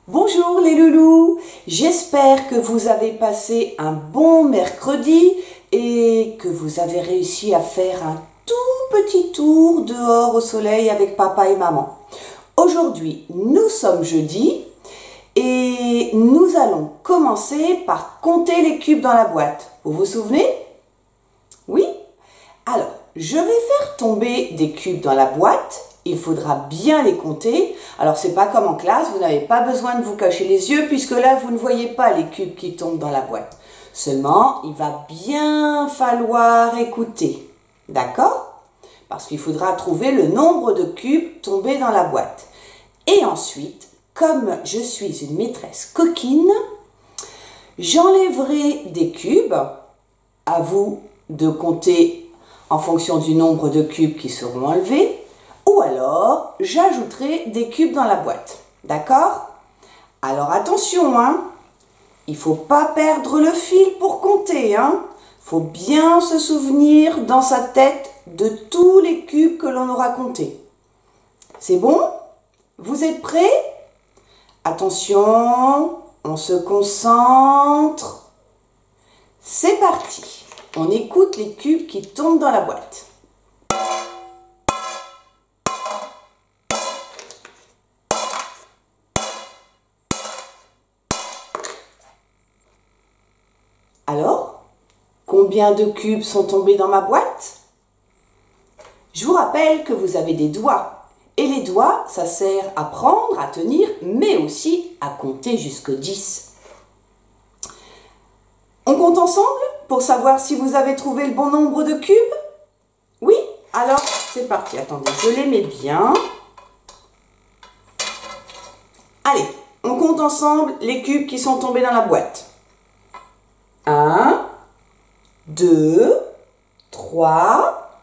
Bonjour les loulous, j'espère que vous avez passé un bon mercredi et que vous avez réussi à faire un tout petit tour dehors au soleil avec papa et maman. Aujourd'hui, nous sommes jeudi et nous allons commencer par compter les cubes dans la boîte. Vous vous souvenez? Oui? Alors, je vais faire tomber des cubes dans la boîte. Il faudra bien les compter. Alors, c'est pas comme en classe, vous n'avez pas besoin de vous cacher les yeux puisque là, vous ne voyez pas les cubes qui tombent dans la boîte. Seulement, il va bien falloir écouter. D'accord? Parce qu'il faudra trouver le nombre de cubes tombés dans la boîte. Et ensuite, comme je suis une maîtresse coquine, j'enlèverai des cubes. À vous de compter en fonction du nombre de cubes qui seront enlevés. Ou alors, j'ajouterai des cubes dans la boîte. D'accord? Alors attention, hein. Il ne faut pas perdre le fil pour compter, hein. Il faut bien se souvenir dans sa tête de tous les cubes que l'on aura comptés. C'est bon? Vous êtes prêts? Attention, on se concentre. C'est parti. On écoute les cubes qui tombent dans la boîte. Alors, combien de cubes sont tombés dans ma boîte? Je vous rappelle que vous avez des doigts. Et les doigts, ça sert à prendre, à tenir, mais aussi à compter jusqu'à 10. On compte ensemble pour savoir si vous avez trouvé le bon nombre de cubes? Oui? Alors, c'est parti. Attendez, je les mets bien. Allez, on compte ensemble les cubes qui sont tombés dans la boîte. 1, 2, 3,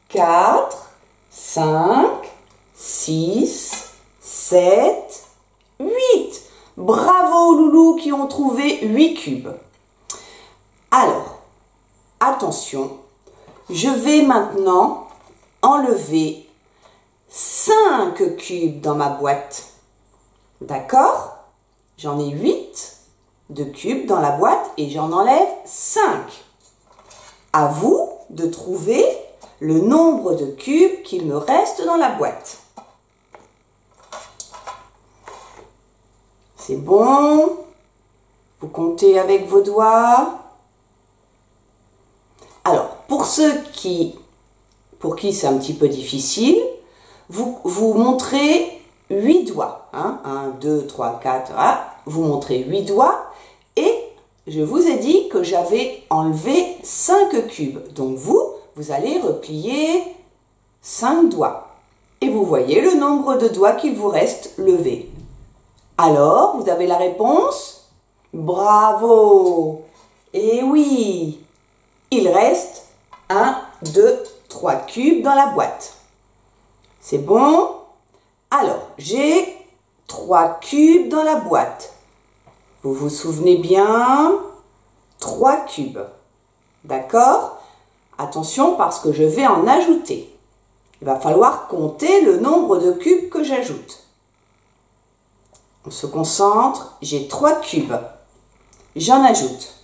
4, 5, 6, 7, 8. Bravo aux loulous qui ont trouvé 8 cubes. Alors, attention, je vais maintenant enlever 5 cubes dans ma boîte. D'accord? J'en ai 8 de cubes dans la boîte et j'en enlève 5. À vous de trouver le nombre de cubes qu'il me reste dans la boîte. C'est bon? Vous comptez avec vos doigts? Alors, pour qui c'est un petit peu difficile, vous montrez 8 doigts. Hein? 1, 2, 3, 4, vous montrez 8 doigts. Et je vous ai dit que j'avais enlevé 5 cubes. Donc vous allez replier 5 doigts. Et vous voyez le nombre de doigts qu'il vous reste levés. Alors, vous avez la réponse? Bravo! Et oui! Il reste 1, 2, 3 cubes dans la boîte. C'est bon? Alors, j'ai 3 cubes dans la boîte. Vous vous souvenez bien? 3 cubes. D'accord? Attention parce que je vais en ajouter. Il va falloir compter le nombre de cubes que j'ajoute. On se concentre. J'ai 3 cubes. J'en ajoute.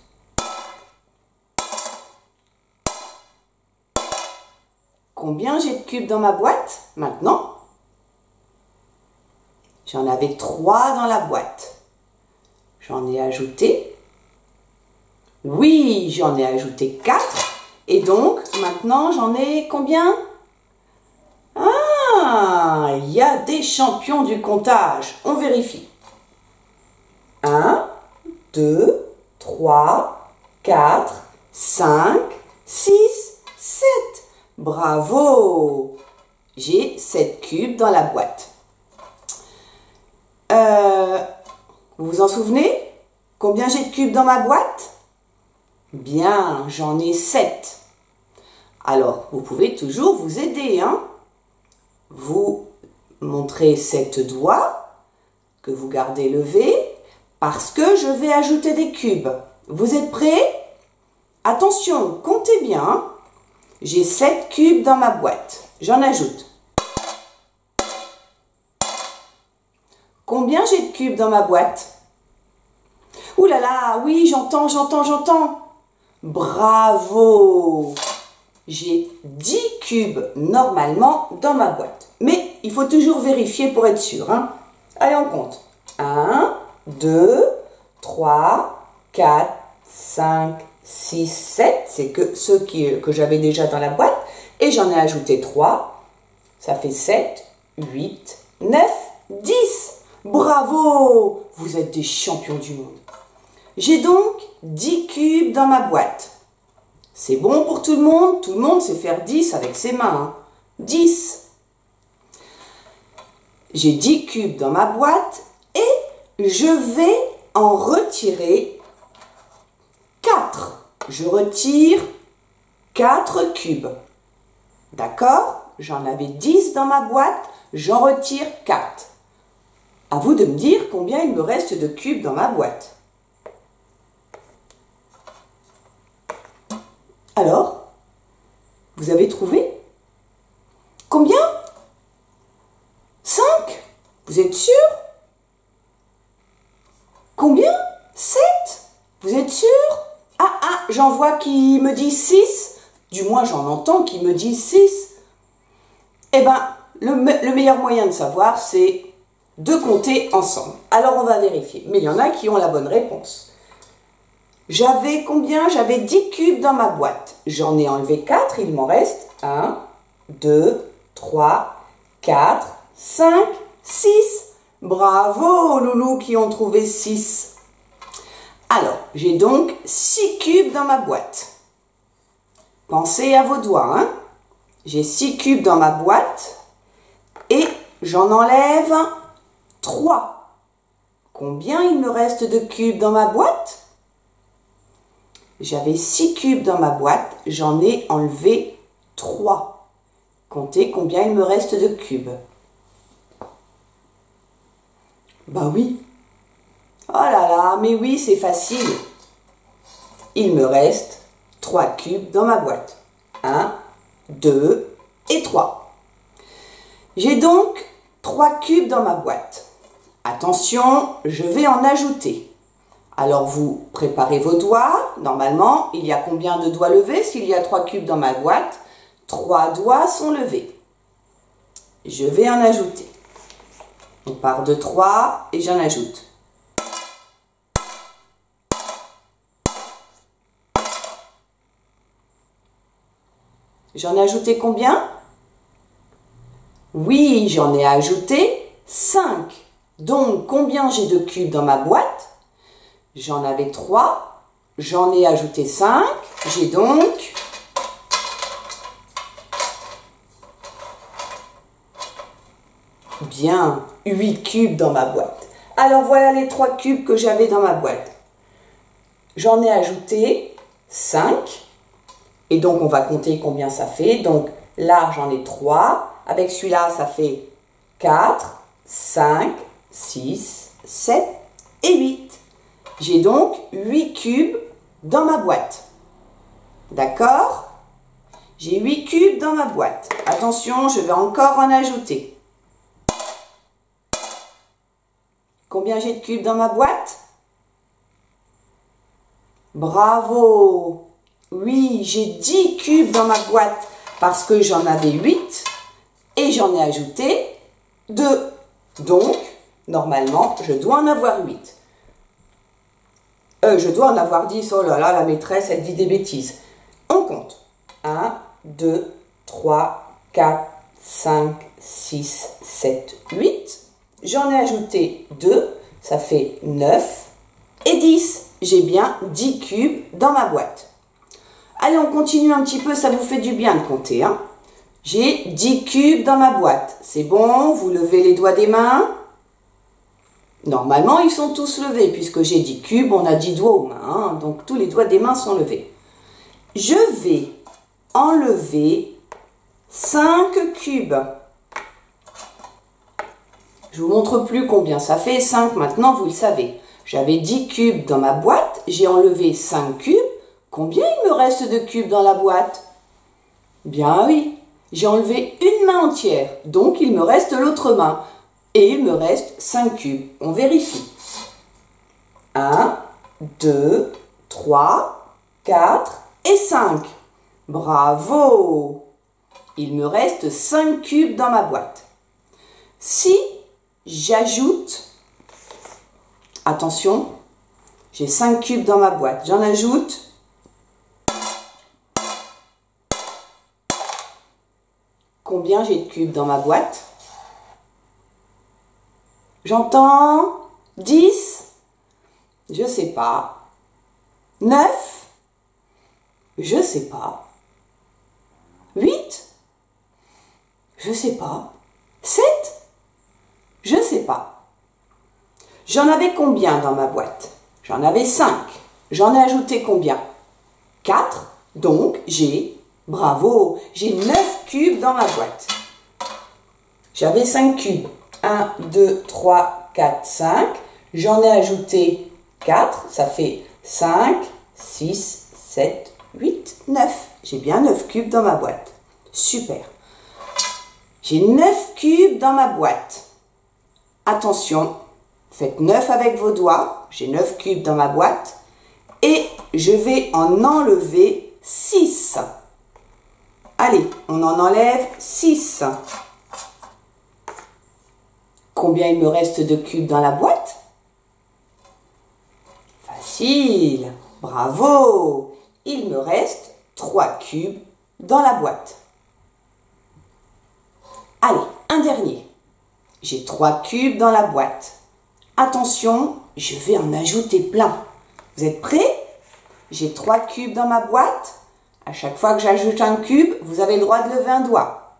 Combien j'ai de cubes dans ma boîte maintenant? J'en avais 3 dans la boîte. J'en ai ajouté. Oui, j'en ai ajouté 4. Et donc, maintenant, j'en ai combien? Ah, il y a des champions du comptage. On vérifie. 1, 2, 3, 4, 5, 6, 7. Bravo! J'ai 7 cubes dans la boîte. Vous vous en souvenez? Combien j'ai de cubes dans ma boîte? Bien, j'en ai 7. Alors, vous pouvez toujours vous aider, hein? Vous montrez 7 doigts que vous gardez levés parce que je vais ajouter des cubes. Vous êtes prêts? Attention, comptez bien. J'ai 7 cubes dans ma boîte. J'en ajoute. combien j'ai de cubes dans ma boîte? Ouh là là, oui, j'entends. Bravo! J'ai 10 cubes normalement dans ma boîte. Mais il faut toujours vérifier pour être sûr. Hein. Allez, on compte. 1, 2, 3, 4, 5, 6, 7. C'est que ceux que j'avais déjà dans la boîte. Et j'en ai ajouté 3. Ça fait 7, 8, 9, 10. Bravo! Vous êtes des champions du monde. J'ai donc 10 cubes dans ma boîte. C'est bon pour tout le monde sait faire 10 avec ses mains. Hein. 10. J'ai 10 cubes dans ma boîte et je vais en retirer 4. Je retire 4 cubes. D'accord? J'en avais 10 dans ma boîte, j'en retire 4. À vous de me dire combien il me reste de cubes dans ma boîte. Alors, vous avez trouvé? Combien? 5? Vous êtes sûr? Combien? 7? Vous êtes sûr? Ah, j'en vois qui me dit 6. Du moins, j'en entends qui me dit 6. Eh bien, le meilleur moyen de savoir, c'est de compter ensemble. Alors, on va vérifier. Mais il y en a qui ont la bonne réponse. J'avais combien? J'avais 10 cubes dans ma boîte. J'en ai enlevé 4, il m'en reste 1, 2, 3, 4, 5, 6. Bravo, loulous qui ont trouvé 6. Alors, j'ai donc 6 cubes dans ma boîte. Pensez à vos doigts, hein? J'ai 6 cubes dans ma boîte et j'en enlève 3. Combien il me reste de cubes dans ma boîte? J'avais 6 cubes dans ma boîte, j'en ai enlevé 3. Comptez combien il me reste de cubes. Bah oui. Oh là là, mais oui, c'est facile. Il me reste 3 cubes dans ma boîte. 1, 2 et 3. J'ai donc 3 cubes dans ma boîte. Attention, je vais en ajouter. Alors vous préparez vos doigts. Normalement, il y a combien de doigts levés? S'il y a 3 cubes dans ma boîte, 3 doigts sont levés. Je vais en ajouter. On part de 3 et j'en ajoute. J'en ai ajouté combien? Oui, j'en ai ajouté 5. Donc, combien j'ai de cubes dans ma boîte? J'en avais 3. J'en ai ajouté 5. J'ai donc bien 8 cubes dans ma boîte. Alors, voilà les 3 cubes que j'avais dans ma boîte. J'en ai ajouté 5. Et donc, on va compter combien ça fait. Donc, là, j'en ai 3. Avec celui-là, ça fait 4, 5, 6, 7 et 8. J'ai donc 8 cubes dans ma boîte. D'accord? J'ai 8 cubes dans ma boîte. Attention, je vais encore en ajouter. Combien j'ai de cubes dans ma boîte? Bravo! Oui, j'ai 10 cubes dans ma boîte parce que j'en avais 8 et j'en ai ajouté 2. Donc, normalement, je dois en avoir 8. Je dois en avoir 10. Oh là là, la maîtresse, elle dit des bêtises. On compte. 1, 2, 3, 4, 5, 6, 7, 8. J'en ai ajouté 2. Ça fait 9 et 10. J'ai bien 10 cubes dans ma boîte. Allez, on continue un petit peu, ça vous fait du bien de compter. Hein. J'ai 10 cubes dans ma boîte. C'est bon, vous levez les doigts des mains. Normalement, ils sont tous levés, puisque j'ai 10 cubes, on a 10 doigts aux mains. Hein, donc, tous les doigts des mains sont levés. Je vais enlever 5 cubes. Je ne vous montre plus combien ça fait. 5, maintenant, vous le savez. J'avais 10 cubes dans ma boîte, j'ai enlevé 5 cubes. Combien il me reste de cubes dans la boîte? Bien oui, j'ai enlevé une main entière, donc il me reste l'autre main. Et il me reste 5 cubes. On vérifie. 1, 2, 3, 4 et 5. Bravo! Il me reste 5 cubes dans ma boîte. Si j'ajoute, attention, j'ai 5 cubes dans ma boîte, j'en ajoute combien j'ai de cubes dans ma boîte? J'entends 10, je sais pas. 9, je sais pas. 8, je sais pas. 7, je sais pas. J'en avais combien dans ma boîte? J'en avais 5. J'en ai ajouté combien? 4. Donc, bravo, j'ai 9 cubes dans ma boîte. J'avais 5 cubes. 1, 2, 3, 4, 5. J'en ai ajouté 4. Ça fait 5, 6, 7, 8, 9. J'ai bien 9 cubes dans ma boîte. Super. J'ai 9 cubes dans ma boîte. Attention, faites 9 avec vos doigts. J'ai 9 cubes dans ma boîte. Et je vais en enlever 6. Allez, on en enlève 6. Combien il me reste de cubes dans la boîte? Facile. Bravo. Il me reste 3 cubes dans la boîte. Allez, un dernier. J'ai 3 cubes dans la boîte. Attention, je vais en ajouter plein. Vous êtes prêts? J'ai 3 cubes dans ma boîte. À chaque fois que j'ajoute un cube, vous avez le droit de lever un doigt.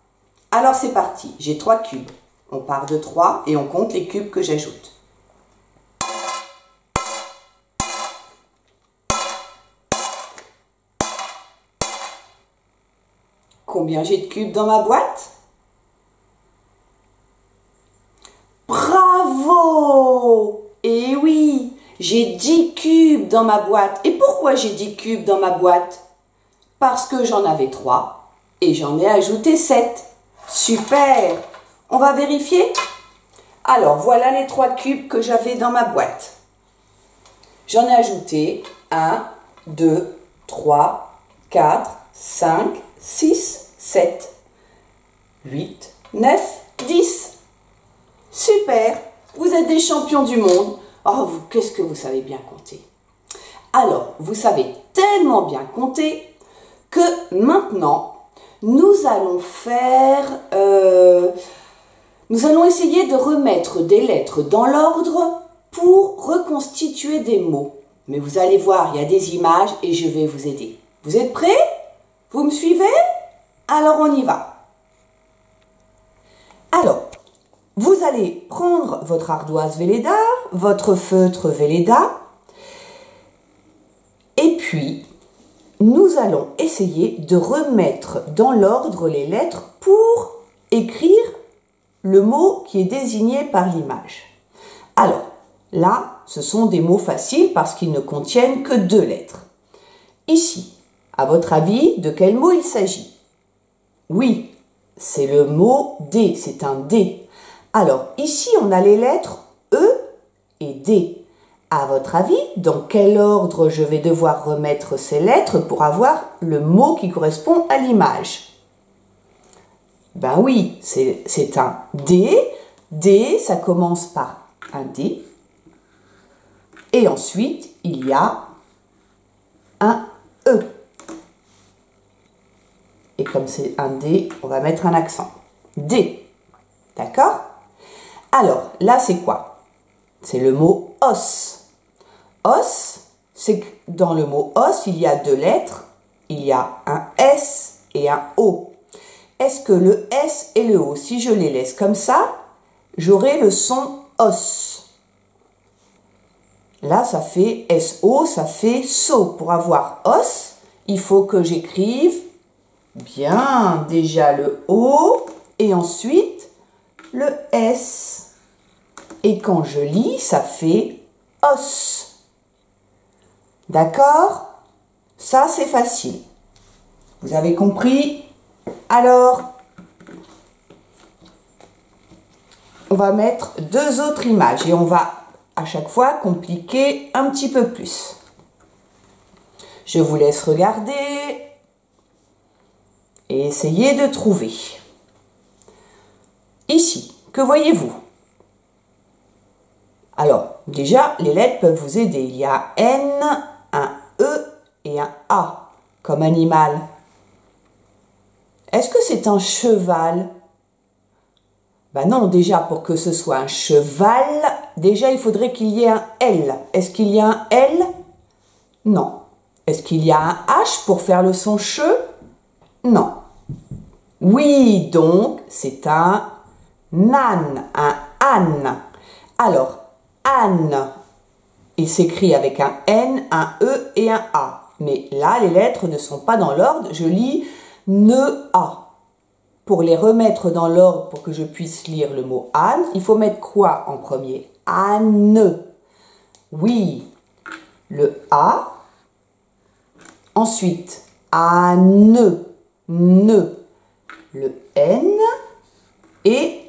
Alors c'est parti, j'ai 3 cubes. On part de 3 et on compte les cubes que j'ajoute. Combien j'ai de cubes dans ma boîte? Bravo! Eh oui, j'ai 10 cubes dans ma boîte. Et pourquoi j'ai 10 cubes dans ma boîte? Parce que j'en avais 3 et j'en ai ajouté 7. Super! On va vérifier? Alors, voilà les 3 cubes que j'avais dans ma boîte. J'en ai ajouté 1, 2, 3, 4, 5, 6, 7, 8, 9, 10. Super! Vous êtes des champions du monde. Oh, qu'est-ce que vous savez bien compter? Alors, vous savez tellement bien compter que maintenant, nous allons essayer de remettre des lettres dans l'ordre pour reconstituer des mots. Mais vous allez voir, il y a des images et je vais vous aider. Vous êtes prêts? Vous me suivez? Alors on y va. Alors, vous allez prendre votre ardoise Velleda, votre feutre Velleda, et puis nous allons essayer de remettre dans l'ordre les lettres pour écrire le mot qui est désigné par l'image. Alors, là, ce sont des mots faciles parce qu'ils ne contiennent que 2 lettres. Ici, à votre avis, de quel mot il s'agit? Oui, c'est le mot D, c'est un D. Alors, ici, on a les lettres E et D. À votre avis, dans quel ordre je vais devoir remettre ces lettres pour avoir le mot qui correspond à l'image? Ben oui, c'est un D. D, ça commence par un D. Et ensuite, il y a un E. Et comme c'est un D, on va mettre un accent. D. D'accord? Alors, là, c'est quoi? C'est le mot os. Os, c'est que dans le mot os, il y a 2 lettres. Il y a un S et un O. Est-ce que le S et le O, si je les laisse comme ça, j'aurai le son os? Là, ça fait SO, ça fait so. Pour avoir os, il faut que j'écrive bien déjà le O et ensuite le S. Et quand je lis, ça fait os. D'accord? Ça, c'est facile. Vous avez compris? Alors, on va mettre 2 autres images et on va à chaque fois compliquer un petit peu plus. Je vous laisse regarder et essayer de trouver. Ici, que voyez-vous? Alors, déjà, les lettres peuvent vous aider. Il y a un N, un E et un A comme animal. Est-ce que c'est un cheval? Ben non, déjà, pour que ce soit un cheval, déjà, il faudrait qu'il y ait un L. Est-ce qu'il y a un L? Non. Est-ce qu'il y a un H pour faire le son che? Non. Oui, donc, c'est un âne, un âne. Alors, âne, il s'écrit avec un N, un E et un A. Mais là, les lettres ne sont pas dans l'ordre. Je lis ne A. Pour les remettre dans l'ordre, pour que je puisse lire le mot âne, il faut mettre quoi en premier? Âne. Oui, le A. Ensuite, âne, ne. Le N et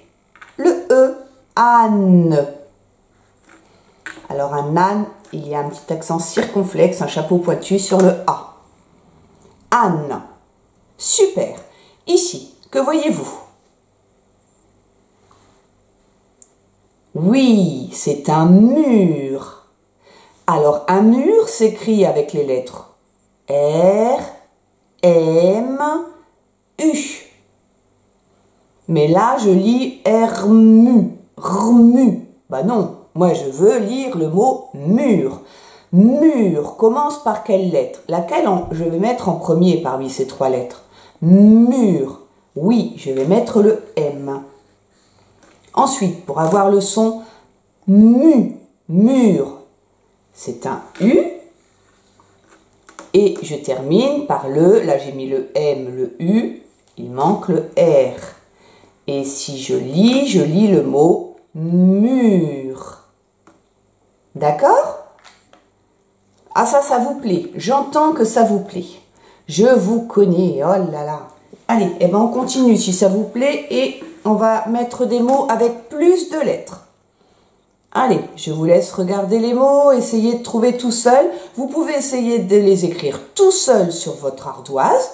le E. Âne. Alors un âne, il y a un petit accent circonflexe, un chapeau pointu sur le A. Âne. Super. Ici, que voyez-vous? Oui, c'est un mur. Alors un mur s'écrit avec les lettres R, M, U. Mais là, je lis RMU. RMU. Bah non, moi je veux lire le mot mur. Mur commence par quelle lettre? Laquelle je vais mettre en premier parmi ces 3 lettres? Mur. Oui, je vais mettre le M. Ensuite, pour avoir le son mu, mur, c'est un U. Et je termine par là j'ai mis le M, le U, il manque le R. Et si je lis le mot mur. D'accord? Ah ça vous plaît. J'entends que ça vous plaît. Je vous connais. Oh là là. Allez, eh ben on continue si ça vous plaît et on va mettre des mots avec plus de lettres. Allez, je vous laisse regarder les mots, essayer de trouver tout seul. Vous pouvez essayer de les écrire tout seul sur votre ardoise,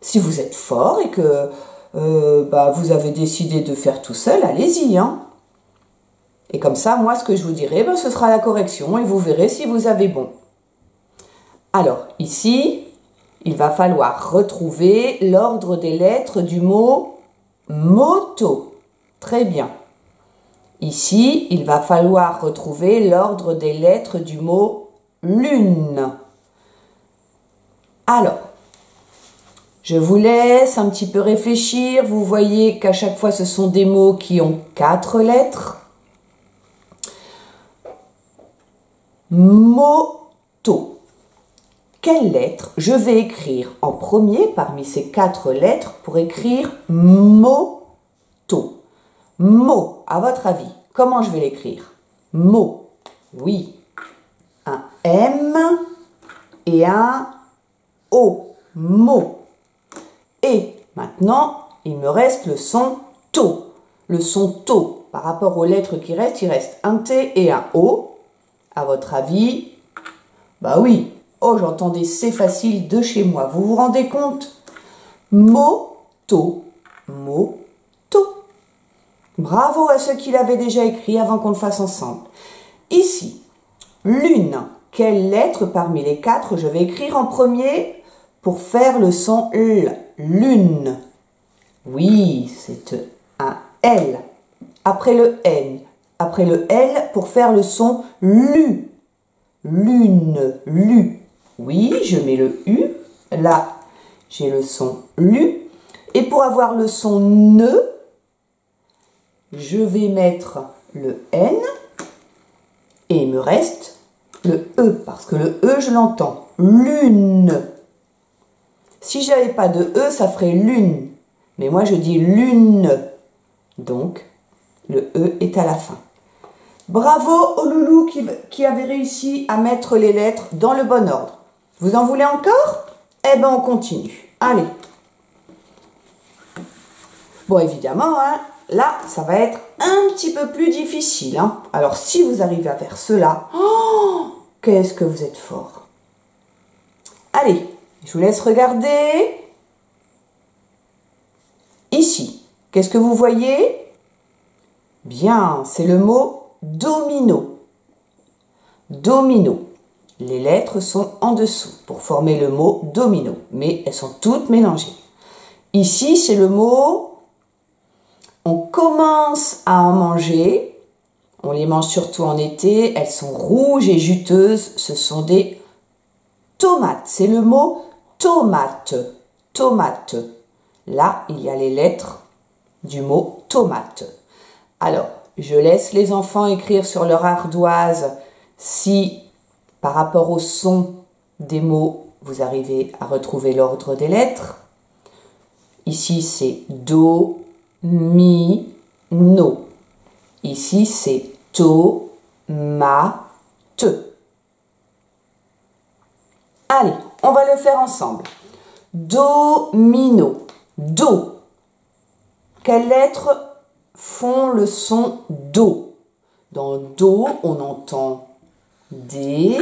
si vous êtes fort et que vous avez décidé de faire tout seul, allez-y. Hein. Et comme ça, moi, ce que je vous dirai, ce sera la correction et vous verrez si vous avez bon. Alors, ici, il va falloir retrouver l'ordre des lettres du mot moto. Très bien. Ici, il va falloir retrouver l'ordre des lettres du mot lune. Alors, je vous laisse un petit peu réfléchir. Vous voyez qu'à chaque fois, ce sont des mots qui ont 4 lettres. Moto. Quelle lettre je vais écrire en premier parmi ces 4 lettres pour écrire moto? Mot, à votre avis, comment je vais l'écrire? Mot, oui. Un M et un O. Mot. Et maintenant, il me reste le son to. Le son to, par rapport aux lettres qui restent, il reste un T et un O. À votre avis? Bah oui. Oh, j'entendais c'est facile de chez moi. Vous vous rendez compte? Moto. Moto. Bravo à ceux qui l'avaient déjà écrit avant qu'on le fasse ensemble. Ici, lune. Quelle lettre parmi les 4 je vais écrire en premier pour faire le son L? Lune. Oui, c'est un L. Après le N. Après le L pour faire le son LU. Lune. Lu. Oui, je mets le U. Là, j'ai le son LU. Et pour avoir le son NE, je vais mettre le N et il me reste le E, parce que le E, je l'entends. Lune. Si je n'avais pas de E, ça ferait lune. Mais moi, je dis lune. Donc, le E est à la fin. Bravo aux loulous qui avaient réussi à mettre les lettres dans le bon ordre. Vous en voulez encore? Eh ben, on continue. Allez. Bon, évidemment, hein, là, ça va être un petit peu plus difficile. Hein. Alors, si vous arrivez à faire cela, oh, qu'est-ce que vous êtes fort. Allez, je vous laisse regarder. Ici, qu'est-ce que vous voyez? Bien, c'est le mot domino. Domino. Les lettres sont en dessous pour former le mot domino, mais elles sont toutes mélangées. Ici, c'est le mot, on commence à en manger. On les mange surtout en été. Elles sont rouges et juteuses. Ce sont des tomates. C'est le mot tomate. Tomate. Là, il y a les lettres du mot tomate. Alors, je laisse les enfants écrire sur leur ardoise si, par rapport au son des mots, vous arrivez à retrouver l'ordre des lettres. Ici, c'est do, mi, no. Ici, c'est to, ma, te. Allez, on va le faire ensemble. Domino. Do. Quelles lettres font le son do? Dans do, on entend D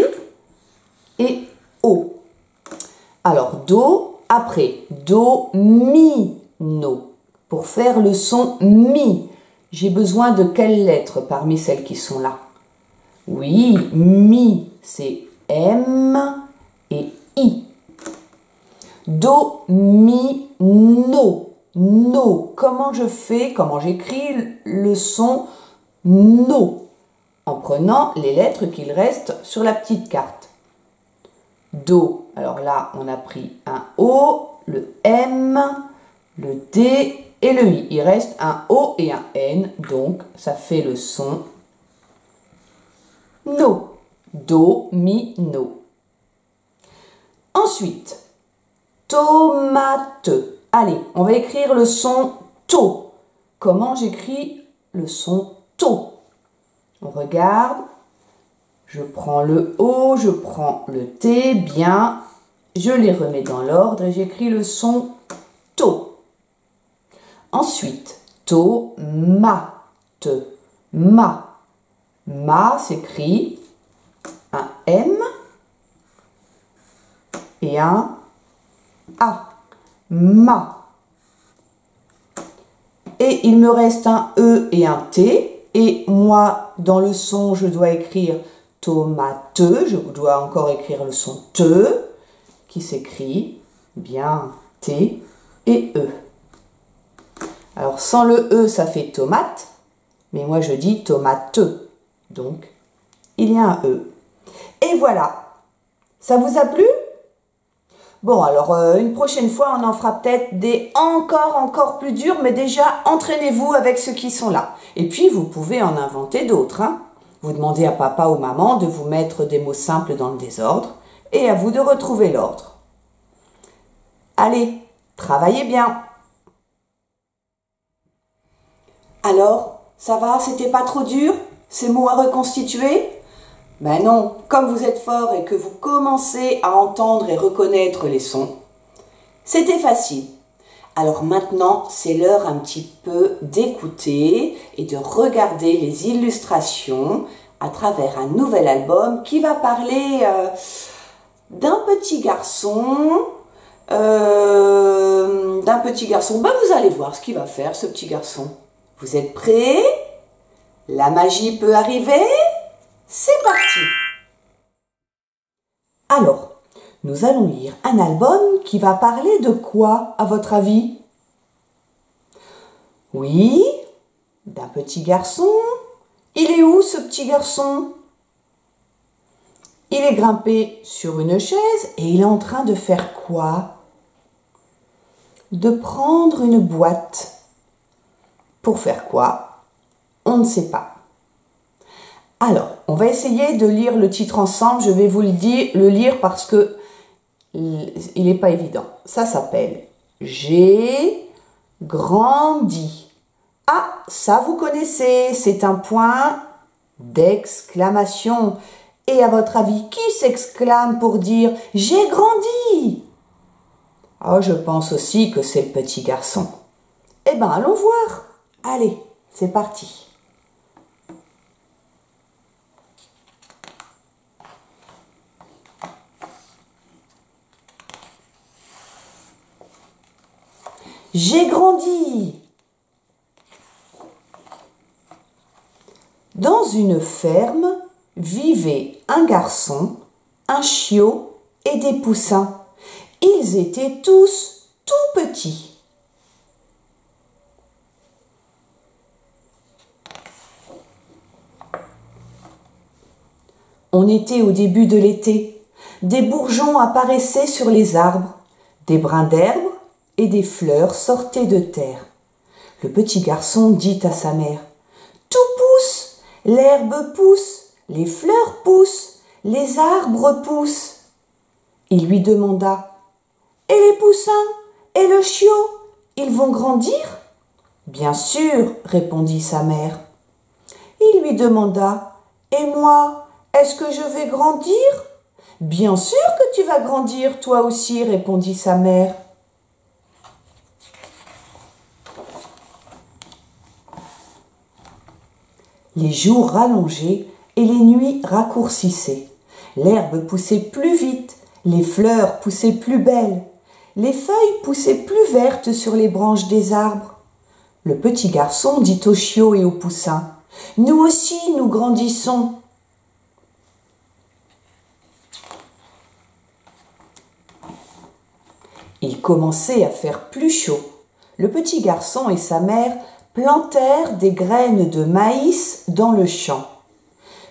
et O. Alors, do, après, do, mi, no. Pour faire le son mi, j'ai besoin de quelles lettres parmi celles qui sont là? Oui, mi, c'est M et I. Do, mi, no. No. Comment je fais, comment j'écris le son no? En prenant les lettres qu'il reste sur la petite carte. Do, alors là, on a pris un O, le M, le D et le I. Il reste un O et un N, donc ça fait le son no. Do, mi, no. Ensuite, tomate. Allez, on va écrire le son to. Comment j'écris le son to? On regarde. Je prends le O, je prends le T, bien. Je les remets dans l'ordre et j'écris le son to. Ensuite, tomate. Ma. Ma s'écrit un M et un A. Ma. Et il me reste un E et un T. Et moi, dans le son, je dois écrire tomate. Je dois encore écrire le son te, qui s'écrit bien T et E. Alors, sans le E, ça fait tomate. Mais moi, je dis tomate. Donc, il y a un E. Et voilà. Ça vous a plu? Bon, alors, une prochaine fois, on en fera peut-être des encore plus durs, mais déjà, entraînez-vous avec ceux qui sont là. Et puis, vous pouvez en inventer d'autres. Hein. Vous demandez à papa ou maman de vous mettre des mots simples dans le désordre, et à vous de retrouver l'ordre. Allez, travaillez bien. Alors, ça va? C'était pas trop dur, ces mots à reconstituer? Ben non, comme vous êtes fort et que vous commencez à entendre et reconnaître les sons, c'était facile. Alors maintenant, c'est l'heure un petit peu d'écouter et de regarder les illustrations à travers un nouvel album qui va parler d'un petit garçon. Ben, vous allez voir ce qu'il va faire, ce petit garçon. Vous êtes prêts? La magie peut arriver? C'est parti! Alors, nous allons lire un album qui va parler de quoi, à votre avis? Oui, d'un petit garçon. Il est où, ce petit garçon? Il est grimpé sur une chaise et il est en train de faire quoi? De prendre une boîte. Pour faire quoi? On ne sait pas. Alors, on va essayer de lire le titre ensemble. Je vais vous le lire parce que il n'est pas évident. Ça s'appelle « J'ai grandi ». Ah, ça vous connaissez, c'est un point d'exclamation. Et à votre avis, qui s'exclame pour dire « J'ai grandi » Oh, je pense aussi que c'est le petit garçon. Eh bien, allons voir. Allez, c'est parti. J'ai grandi. Dans une ferme vivaient un garçon, un chiot et des poussins. Ils étaient tous tout petits. On était au début de l'été. Des bourgeons apparaissaient sur les arbres, des brins d'herbe et des fleurs sortaient de terre. Le petit garçon dit à sa mère: « Tout pousse, l'herbe pousse, les fleurs poussent, les arbres poussent. » Il lui demanda: « Et les poussins et le chiot, ils vont grandir ?» « Bien sûr, répondit sa mère. Il lui demanda: « Et moi, est-ce que je vais grandir ?»« Bien sûr que tu vas grandir, toi aussi, répondit sa mère. Les jours rallongeaient et les nuits raccourcissaient. L'herbe poussait plus vite, les fleurs poussaient plus belles, les feuilles poussaient plus vertes sur les branches des arbres. Le petit garçon dit au chiot et au poussin: « Nous aussi, nous grandissons. » Il commençait à faire plus chaud. Le petit garçon et sa mère plantèrent des graines de maïs dans le champ.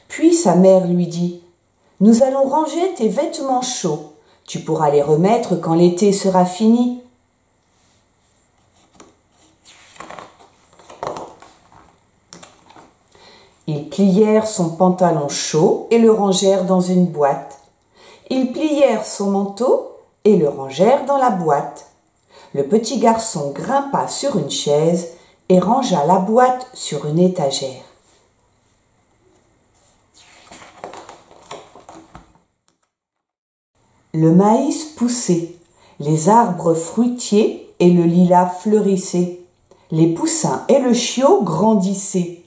Puis sa mère lui dit: « Nous allons ranger tes vêtements chauds. Tu pourras les remettre quand l'été sera fini. » Ils plièrent son pantalon chaud et le rangèrent dans une boîte. Ils plièrent son manteau et le rangèrent dans la boîte. Le petit garçon grimpa sur une chaise et rangea la boîte sur une étagère. Le maïs poussait, les arbres fruitiers et le lilas fleurissaient. Les poussins et le chiot grandissaient.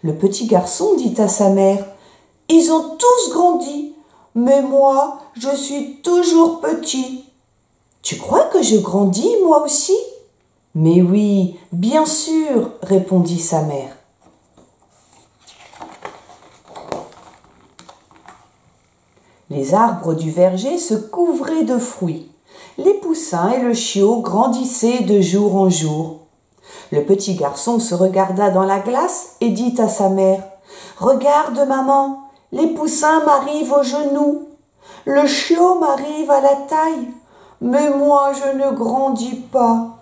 Le petit garçon dit à sa mère: « Ils ont tous grandi, mais moi, je suis toujours petit. »« Tu crois que je grandis, moi aussi ?»« Mais oui, bien sûr, répondit sa mère. Les arbres du verger se couvraient de fruits. Les poussins et le chiot grandissaient de jour en jour. Le petit garçon se regarda dans la glace et dit à sa mère: « Regarde, maman, les poussins m'arrivent aux genoux, le chiot m'arrive à la taille, mais moi je ne grandis pas. »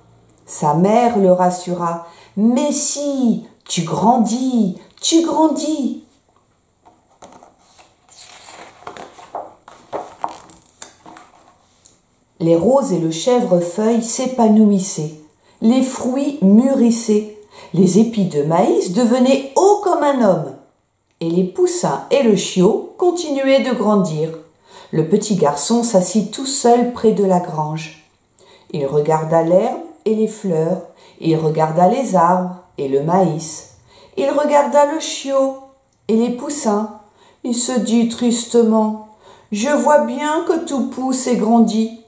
Sa mère le rassura: « Mais si, tu grandis, tu grandis. » Les roses et le chèvrefeuille s'épanouissaient. Les fruits mûrissaient, les épis de maïs devenaient hauts comme un homme, et les poussins et le chiot continuaient de grandir. Le petit garçon s'assit tout seul près de la grange. Il regarda l'herbe et les fleurs, il regarda les arbres et le maïs, il regarda le chiot et les poussins. Il se dit tristement: « Je vois bien que tout pousse et grandit.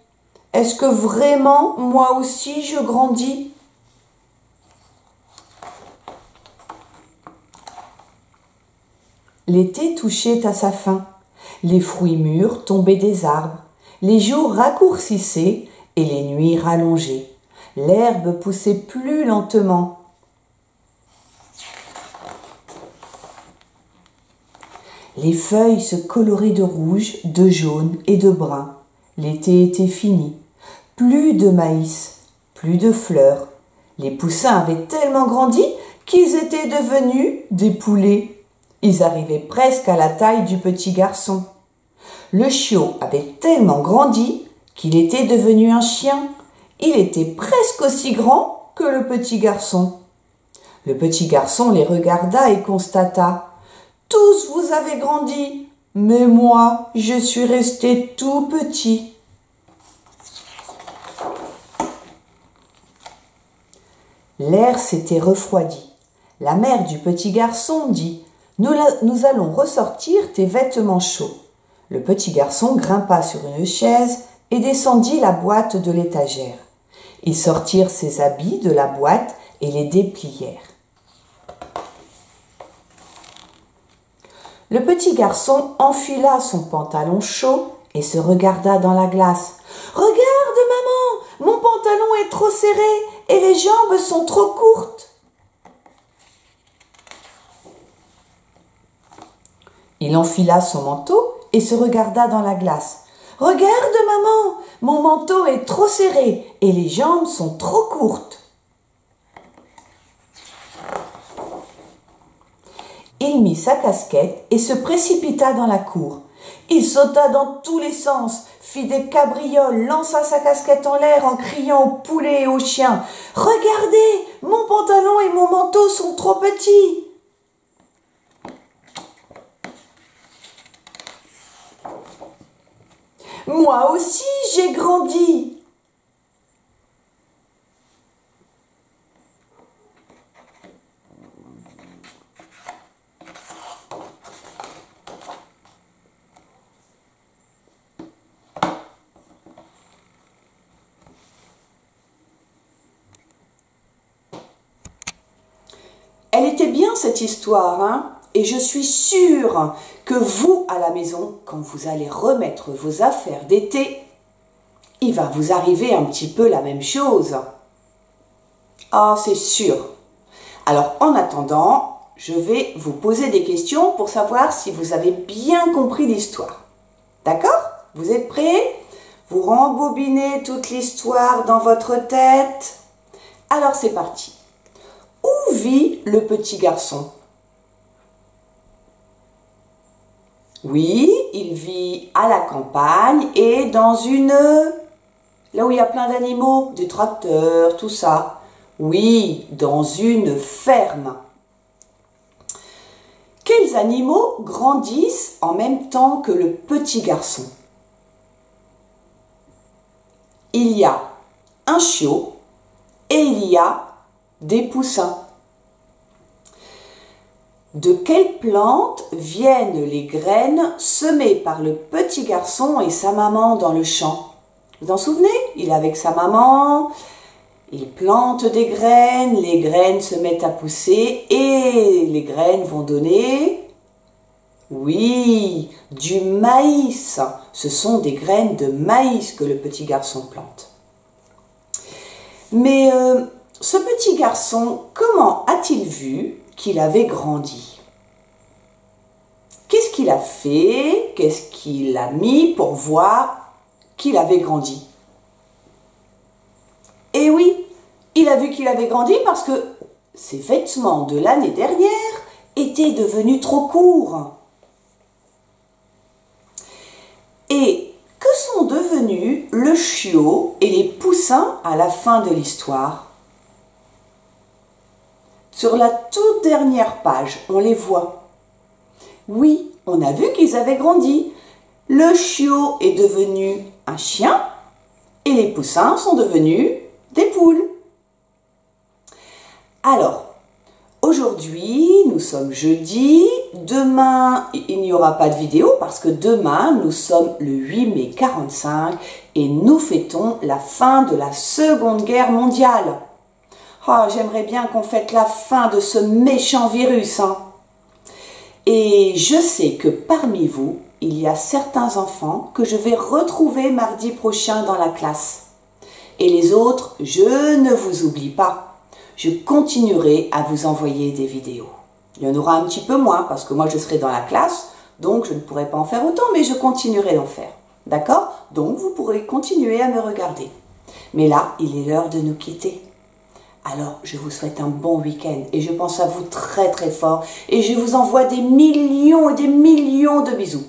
Est-ce que vraiment, moi aussi, je grandis ?» L'été touchait à sa fin. Les fruits mûrs tombaient des arbres. Les jours raccourcissaient et les nuits rallongeaient. L'herbe poussait plus lentement. Les feuilles se coloraient de rouge, de jaune et de brun. L'été était fini. Plus de maïs, plus de fleurs. Les poussins avaient tellement grandi qu'ils étaient devenus des poulets. Ils arrivaient presque à la taille du petit garçon. Le chiot avait tellement grandi qu'il était devenu un chien. Il était presque aussi grand que le petit garçon. Le petit garçon les regarda et constata: « Tous vous avez grandi, mais moi, je suis resté tout petit. » L'air s'était refroidi. La mère du petit garçon dit « Nous allons ressortir tes vêtements chauds ». Le petit garçon grimpa sur une chaise et descendit la boîte de l'étagère. Ils sortirent ses habits de la boîte et les déplièrent. Le petit garçon enfila son pantalon chaud et se regarda dans la glace. « Regarde, maman, mon pantalon est trop serré et les jambes sont trop courtes. » Il enfila son manteau et se regarda dans la glace. « Regarde, maman, mon manteau est trop serré et les jambes sont trop courtes. » Il mit sa casquette et se précipita dans la cour. Il sauta dans tous les sens, fit des cabrioles, lança sa casquette en l'air en criant aux poulets et aux chiens. « Regardez, mon pantalon et mon manteau sont trop petits !» « Moi aussi, j'ai grandi !» Elle était bien cette histoire, hein? Et je suis sûre que vous, à la maison, quand vous allez remettre vos affaires d'été, il va vous arriver un petit peu la même chose. Ah, c'est sûr. Alors, en attendant, je vais vous poser des questions pour savoir si vous avez bien compris l'histoire. D'accord? Vous êtes prêts? Vous rembobinez toute l'histoire dans votre tête. Alors, c'est parti. Où vit le petit garçon? Oui, il vit à la campagne et dans une... Là où il y a plein d'animaux, des tracteurs, tout ça. Oui, dans une ferme. Quels animaux grandissent en même temps que le petit garçon? Il y a un chiot et il y a des poussins. De quelle plante viennent les graines semées par le petit garçon et sa maman dans le champ? Vous en souvenez? Il est avec sa maman, il plante des graines, les graines se mettent à pousser et les graines vont donner, oui, du maïs. Ce sont des graines de maïs que le petit garçon plante. Mais ce petit garçon, comment a-t-il vu qu'il avait grandi? Qu'est-ce qu'il a fait? Qu'est-ce qu'il a mis pour voir qu'il avait grandi? Et oui, il a vu qu'il avait grandi parce que ses vêtements de l'année dernière étaient devenus trop courts. Et que sont devenus le chiot et les poussins à la fin de l'histoire? Sur la toute dernière page, on les voit. Oui, on a vu qu'ils avaient grandi. Le chiot est devenu un chien et les poussins sont devenus des poules. Alors, aujourd'hui, nous sommes jeudi. Demain, il n'y aura pas de vidéo parce que demain, nous sommes le 8 mai 45 et nous fêtons la fin de la Seconde Guerre mondiale. Oh, j'aimerais bien qu'on fête la fin de ce méchant virus, hein. Et je sais que parmi vous, il y a certains enfants que je vais retrouver mardi prochain dans la classe. Et les autres, je ne vous oublie pas. Je continuerai à vous envoyer des vidéos. Il y en aura un petit peu moins parce que moi je serai dans la classe, donc je ne pourrai pas en faire autant, mais je continuerai d'en faire. D'accord? Donc vous pourrez continuer à me regarder. Mais là, il est l'heure de nous quitter. Alors, je vous souhaite un bon week-end et je pense à vous très très fort et je vous envoie des millions et des millions de bisous.